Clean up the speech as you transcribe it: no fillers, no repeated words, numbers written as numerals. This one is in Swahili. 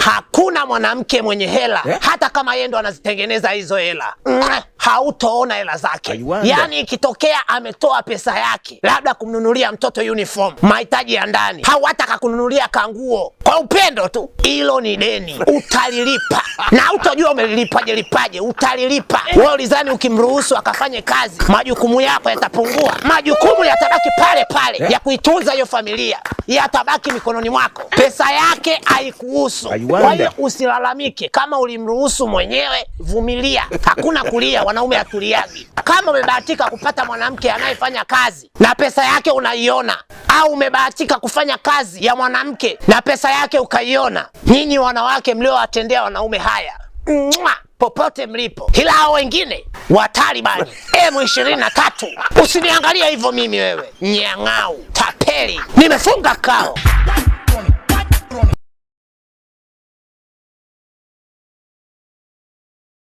Hakuna mwanamke mwenye hela hata kama yeye ndo anazitengeneza hizo hela, hautoona hela zake. Yani ikitokea ametoa pesa yake labda kumnunulia mtoto uniform, mahitaji ya ndani, hata kakununulia kanguo kwa upendo tu, hilo ni deni, utalilipa. Na utajua umelilipaje, utalilipa. Wewe ulizani ukimruhusu akafanye kazi majukumu yako yatapungua? Majukumu yatabaki pale pale ya kuitunza hiyo familia, yatabaki mikononi mwako. Pesa yake haikuhusu. Kwa hiyo usilalamike. Kama ulimruhusu mwenyewe, vumilia. Hakuna kulia, wanaume hatuliagi. Kama umebahatika kupata mwanamke anayefanya kazi na pesa yake unaiona, au umebahatika kufanya kazi ya mwanamke na pesa yake ukaiona, nyinyi wanawake mliowatendea wanaume haya, popote mlipo. Ila hao wengine wa Talibani, M23, usiniangalia hivyo mimi wewe, nyang'au, tapeli. Nimefunga kao.